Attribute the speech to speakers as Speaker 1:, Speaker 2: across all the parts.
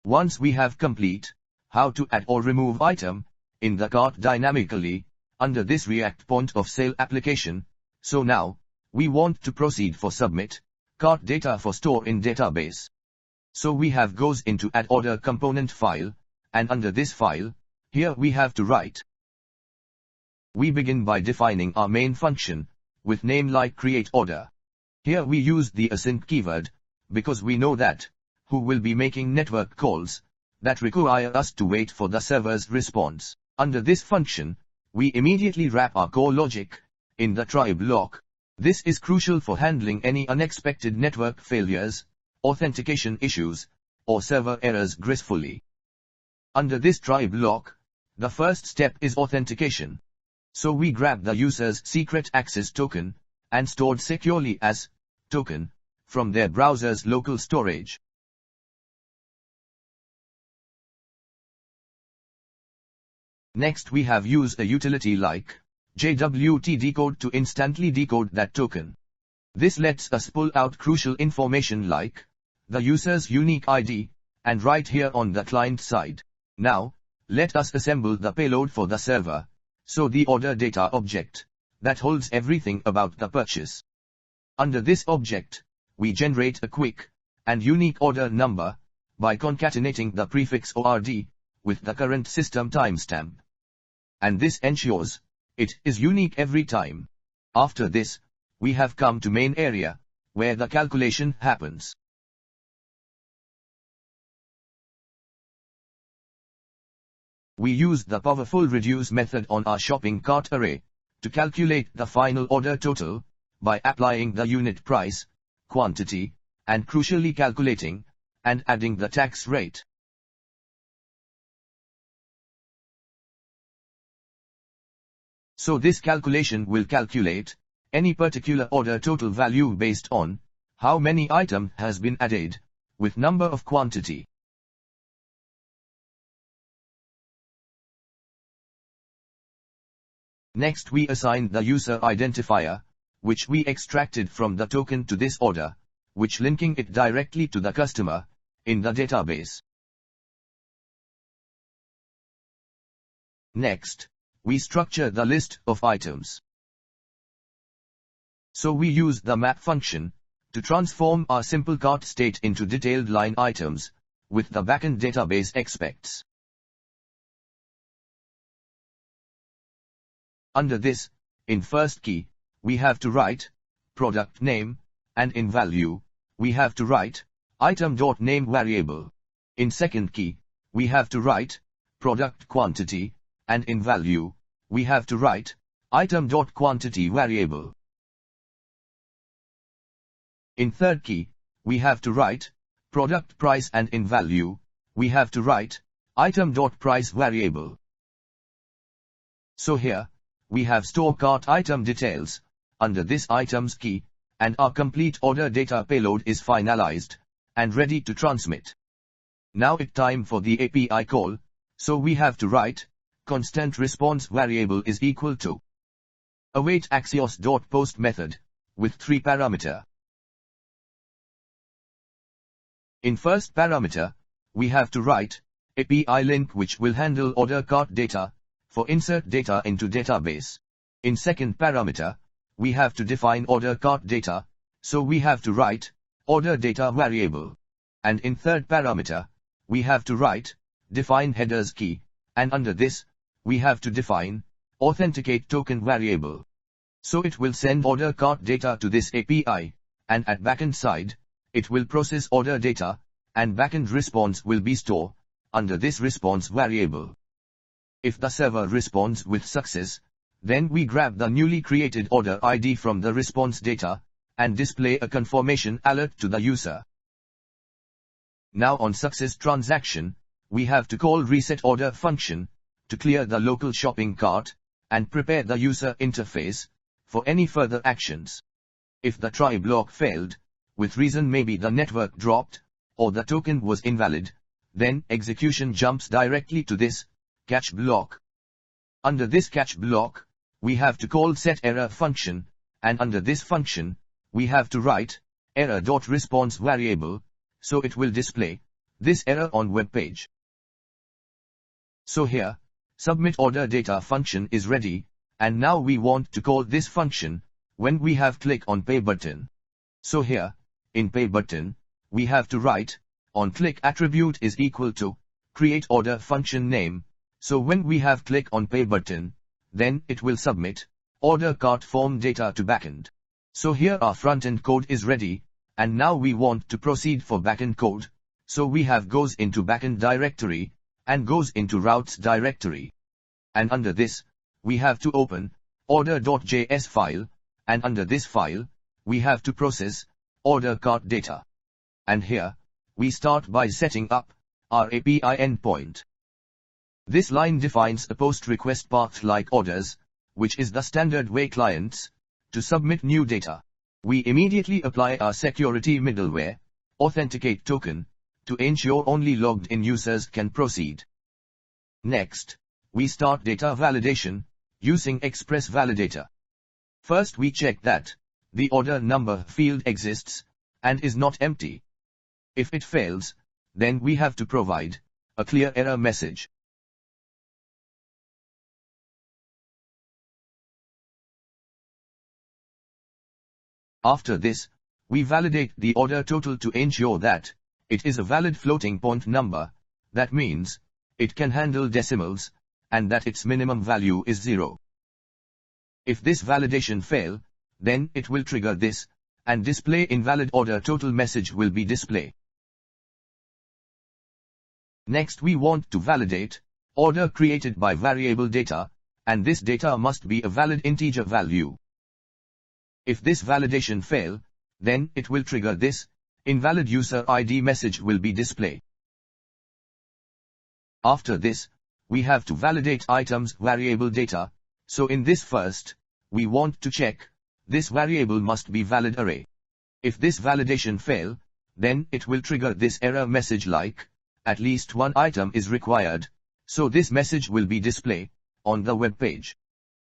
Speaker 1: Once we have complete how to add or remove item in the cart dynamically under this React point of sale application, so now we want to proceed for submit cart data for store in database. So we have goes into add order component file, and under this file, here we have to write. We begin by defining our main function with name like createOrder. Here we use the async keyword because we know that who will be making network calls that require us to wait for the server's response. Under this function, we immediately wrap our core logic in the try block. This is crucial for handling any unexpected network failures, authentication issues, or server errors gracefully. Under this try block, the first step is authentication. So we grab the user's secret access token and stored securely as token from their browser's local storage. Next we have used a utility like JWT decode to instantly decode that token. This lets us pull out crucial information like the user's unique ID and right here on the client side. Now, let us assemble the payload for the server. So the order data object that holds everything about the purchase. Under this object, we generate a quick and unique order number by concatenating the prefix ORD with the current system timestamp. And this ensures it is unique every time. After this, we have come to main area where the calculation happens. We use the powerful reduce method on our shopping cart array to calculate the final order total by applying the unit price, quantity, and crucially calculating and adding the tax rate. So this calculation will calculate any particular order total value based on how many item has been added with number of quantity. Next we assign the user identifier, which we extracted from the token to this order, which linking it directly to the customer in the database. Next, we structure the list of items. So we use the map function to transform our simple cart state into detailed line items with the backend database expects. Under this, in first key, we have to write product name, and in value, we have to write item.name variable. In second key, we have to write product quantity, and in value, we have to write item.quantity variable. In third key, we have to write product price, and in value, we have to write item.price variable. So here, we have store cart item details under this items key, and our complete order data payload is finalized and ready to transmit. Now it's time for the API call, so we have to write constant response variable is equal to await Axios.post method with 3 parameter. In first parameter, we have to write API link which will handle order cart data for insert data into database. In second parameter, we have to define order cart data, so we have to write order data variable. And in third parameter, we have to write define headers key, and under this, we have to define authenticate token variable. So it will send order cart data to this API, and at backend side, it will process order data, and backend response will be stored under this response variable. If the server responds with success, then we grab the newly created order ID from the response data, and display a confirmation alert to the user. Now on success transaction, we have to call reset order function, to clear the local shopping cart, and prepare the user interface, for any further actions. If the try block failed, with reason maybe the network dropped, or the token was invalid, then execution jumps directly to this catch block. Under this catch block, we have to call setError function, and under this function, we have to write error.response variable, so it will display this error on web page. So here, submit order data function is ready, and now we want to call this function when we have click on pay button. So here, in pay button, we have to write on click attribute is equal to createOrder function name. So when we have click on pay button, then it will submit order cart form data to backend. So here our front-end code is ready, and now we want to proceed for backend code. So we have goes into backend directory, and goes into routes directory. And under this, we have to open order.js file, and under this file, we have to process order cart data. And here, we start by setting up our API endpoint. This line defines a post request path like orders, which is the standard way clients to submit new data. We immediately apply our security middleware, authenticate token, to ensure only logged in users can proceed. Next, we start data validation using Express Validator. First we check that the order number field exists and is not empty. If it fails, then we have to provide a clear error message. After this, we validate the order total to ensure that it is a valid floating point number. That means it can handle decimals, and that its minimum value is 0. If this validation fail, then it will trigger this, and display invalid order total message will be displayed. Next we want to validate order created by variable data, and this data must be a valid integer value. If this validation fail, then it will trigger this invalid user ID message will be displayed. After this, we have to validate items variable data. So in this first, we want to check this variable must be valid array. If this validation fail, then it will trigger this error message like at least one item is required. So this message will be displayed on the web page.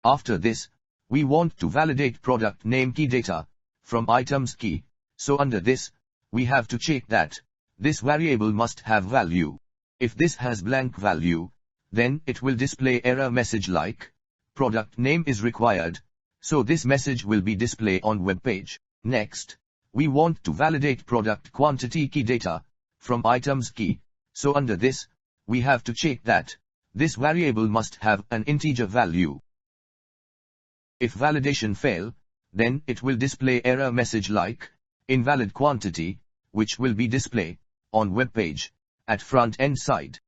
Speaker 1: After this, we want to validate product name key data from items key. So under this, we have to check that this variable must have value. If this has blank value, then it will display error message like product name is required. So this message will be displayed on web page. Next, we want to validate product quantity key data from items key. So under this, we have to check that this variable must have an integer value. If validation fail, then it will display error message like invalid quantity, which will be displayed on web page at front end side.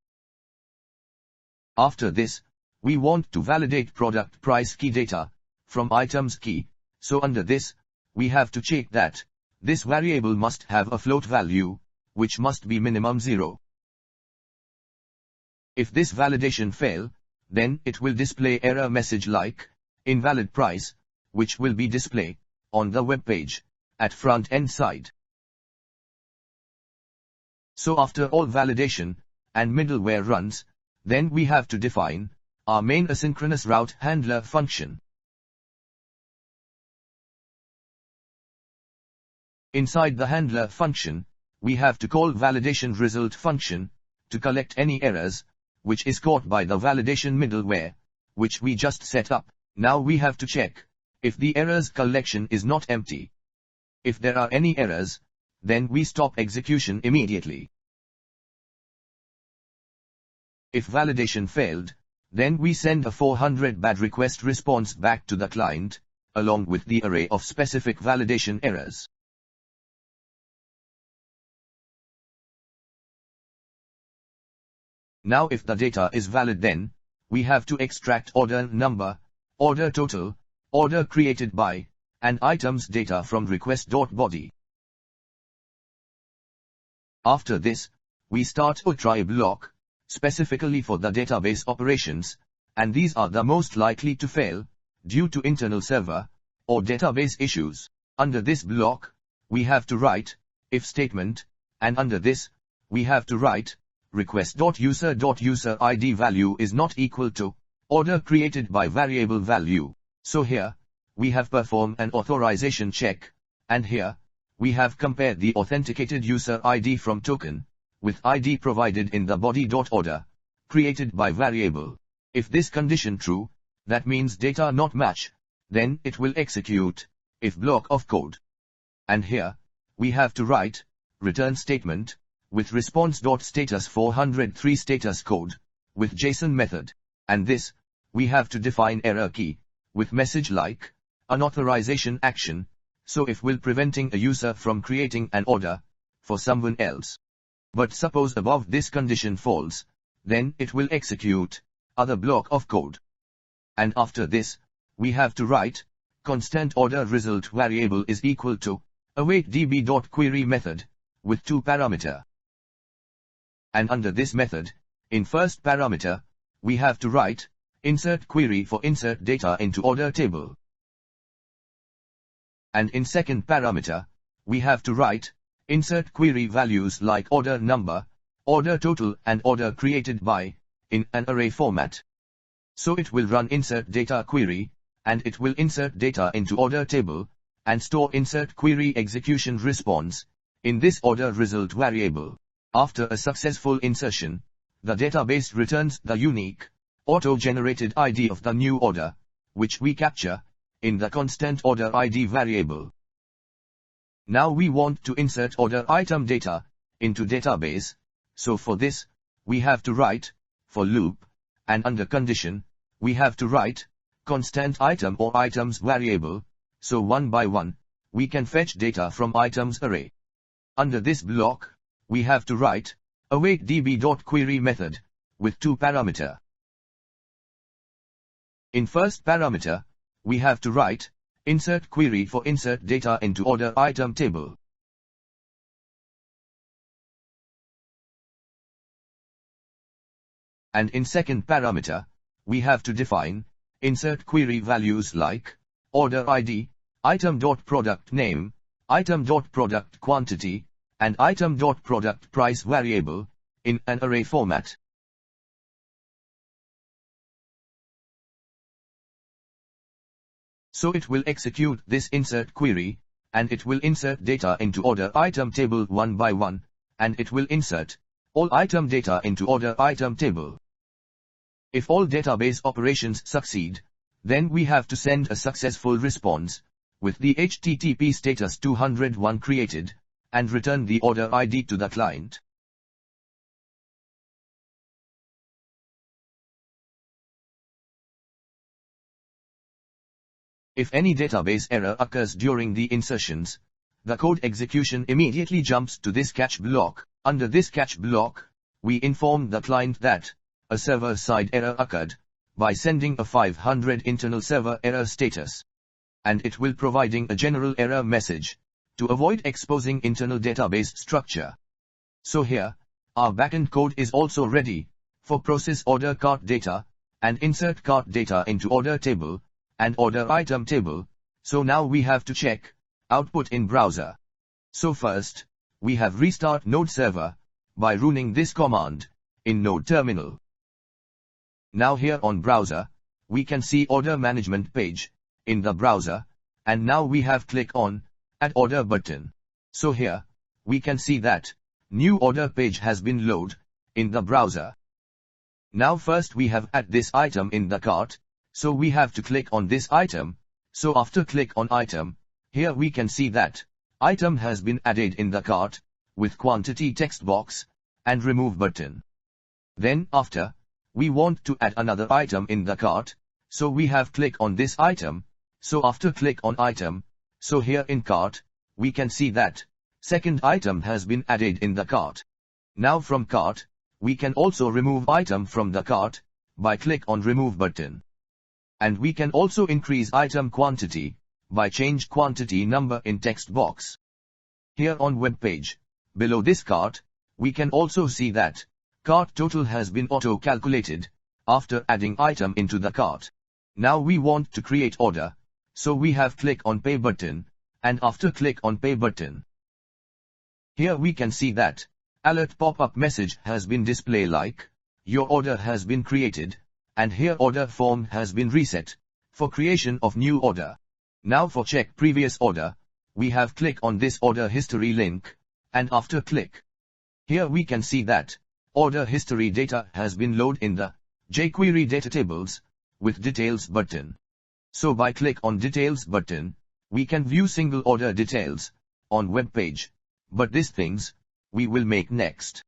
Speaker 1: After this, we want to validate product price key data from items key. So under this, we have to check that this variable must have a float value, which must be minimum 0. If this validation fail, then it will display error message like invalid price, which will be displayed on the web page at front end side. So after all validation and middleware runs, then we have to define our main asynchronous route handler function. Inside the handler function, we have to call validation result function to collect any errors which is caught by the validation middleware, which we just set up. Now we have to check if the errors collection is not empty. If there are any errors, then we stop execution immediately. If validation failed, then we send a 400 bad request response back to the client, along with the array of specific validation errors. Now if the data is valid, then we have to extract order number, order total, order created by, and items data from request.body. After this, we start a try block, specifically for the database operations, and these are the most likely to fail, due to internal server, or database issues. Under this block, we have to write if statement, and under this, we have to write request.user.user ID value is not equal to order created by variable value. So here, we have performed an authorization check, and here, we have compared the authenticated user ID from token with ID provided in the body.order, created by variable. If this condition true, that means data not match, then it will execute if block of code. And here, we have to write return statement with response.status 403 status code with JSON method. And this, we have to define error key with message like unauthorization action, so if will preventing a user from creating an order for someone else. But suppose above this condition false, then it will execute other block of code. And after this, we have to write constant order result variable is equal to awaitDB.query method with 2 parameter. And under this method, in first parameter, we have to write insert query for insert data into order table. And in second parameter, we have to write insert query values like order number, order total and order created by in an array format. So it will run insert data query, and it will insert data into order table, and store insert query execution response in this order result variable. After a successful insertion, the database returns the unique, auto-generated ID of the new order, which we capture in the constant order ID variable. Now we want to insert order item data into database, so for this, we have to write for loop, and under condition, we have to write constant item or items variable, so one by one, we can fetch data from items array. Under this block, we have to write awaitDB.query method with 2 parameter. In first parameter, we have to write insert query for insert data into order item table. And in second parameter, we have to define insert query values like order ID, item.product name, item.product quantity, and item.product price variable in an array format. So it will execute this insert query, and it will insert data into order item table one by one, and it will insert all item data into order item table. If all database operations succeed, then we have to send a successful response with the HTTP status 201 created, and return the order ID to the client. If any database error occurs during the insertions, the code execution immediately jumps to this catch block. Under this catch block, we inform the client that a server-side error occurred by sending a 500 internal server error status. And it will providing a general error message to avoid exposing internal database structure. So here, our backend code is also ready for process order cart data and insert cart data into order table and order item table. So now we have to check output in browser. So first, we have restart Node server by running this command in Node terminal. Now here on browser, we can see order management page in the browser, and now we have click on add order button. So here, we can see that new order page has been loaded in the browser. Now first we have add this item in the cart, so we have to click on this item. So after click on item, here we can see that item has been added in the cart with quantity text box and remove button. Then after, we want to add another item in the cart, so we have click on this item. So after click on item, so here in cart, we can see that second item has been added in the cart. Now from cart, we can also remove item from the cart by click on remove button. And we can also increase item quantity by change quantity number in text box. Here on web page, below this cart, we can also see that cart total has been auto-calculated after adding item into the cart. Now we want to create order, so we have click on pay button, and after click on pay button. Here we can see that alert pop-up message has been displayed like your order has been created, and here order form has been reset for creation of new order. Now for check previous order, we have click on this order history link, and after click Here we can see that order history data has been loaded in the jQuery data tables with details button. So by click on details button, we can view single order details on web page. But these things we will make next.